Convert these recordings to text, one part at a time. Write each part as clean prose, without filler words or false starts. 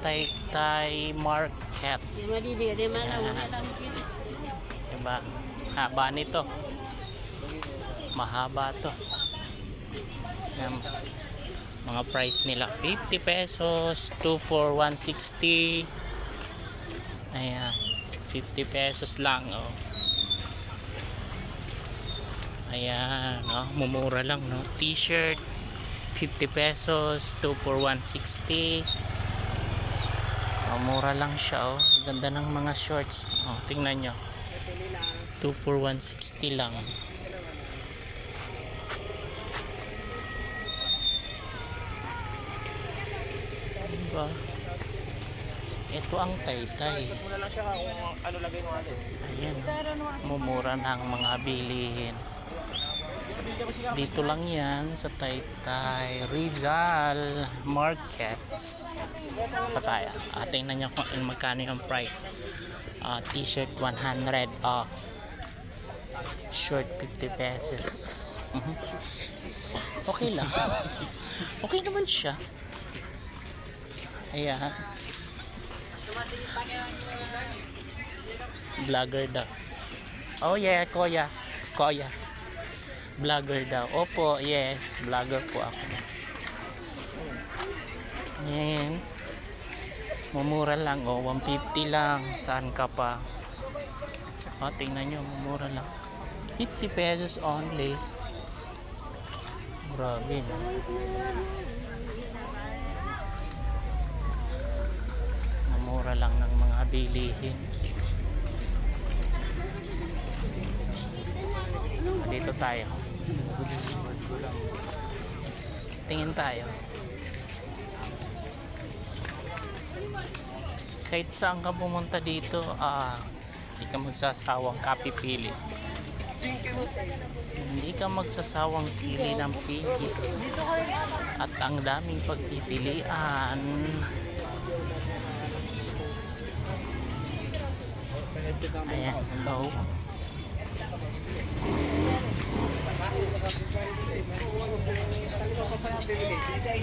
Taytay Market. Diba? Haba nito. Mahaba to. Yan. Mga price nila 50 pesos, 2 for 160. Ayan, 50 pesos lang, oh. Ayan, oh, mumura lang, no. T-shirt 50 pesos, 2 for 160. Oh, mura lang siya, oh. Ganda ng mga shorts. Oh, tingnan nyo. 2 for 160 lang. Diba? Ito ang Taytay. Ayan, mumura ng mga bilihin. Dito lang yan sa Taytay Rizal Markets. Pataya. Tingnan nyo kung magkano yung price. T-shirt 100. Short 50 pesos. Okay lang. Okay naman siya. Ayan. Vlogger daw. Oh yeah, Koya. Vlogger daw. Opo, yes. Vlogger po ako. Ayan. Mumura lang, oh. 150 lang. Saan ka pa? Tingnan nyo. Mumura lang. 50 pesos only. Grabe, no? Mumura lang ng mga bilihin. Dito tayo. Tingin tayo. Kahit saan ka pumunta dito, hindi ka magsasawang kapipili. Hindi ka magsasawang pili ng pili. At ang daming pagpipilian. Ayan, hello.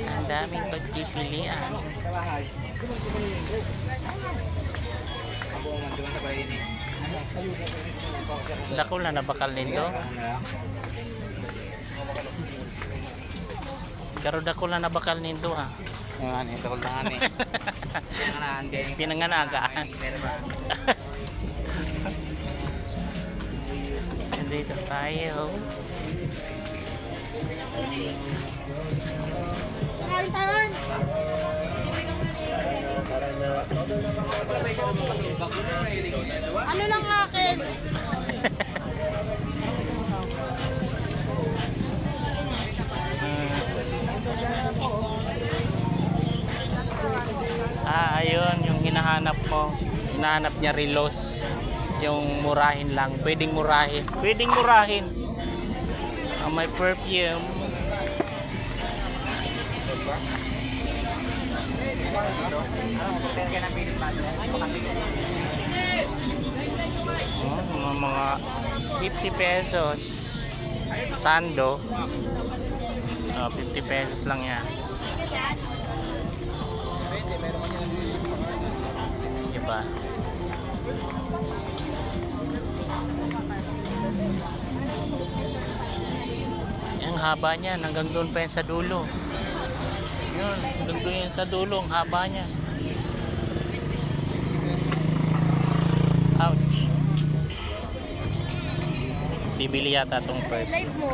Ang daming pagpipilian. Dako na nabakal nito. Karo dako na nabakal nito, ha. Ano, ito ko lang ani. Pinanganagaan. So, dito tayo. Ano lang akin? Ayun, yung hinahanap mo. Hinahanap niya relos. Yung murahin lang. Pwedeng murahin. May perfume. Mga 50 pesos. Sando. 50 pesos lang yan. Diba? Ang haba niya, hanggang doon pa yan sa dulo. Yun, hanggang doon yan sa dulo, ang haba niya. Ouch. Bibili yata itong perfume. Live mo.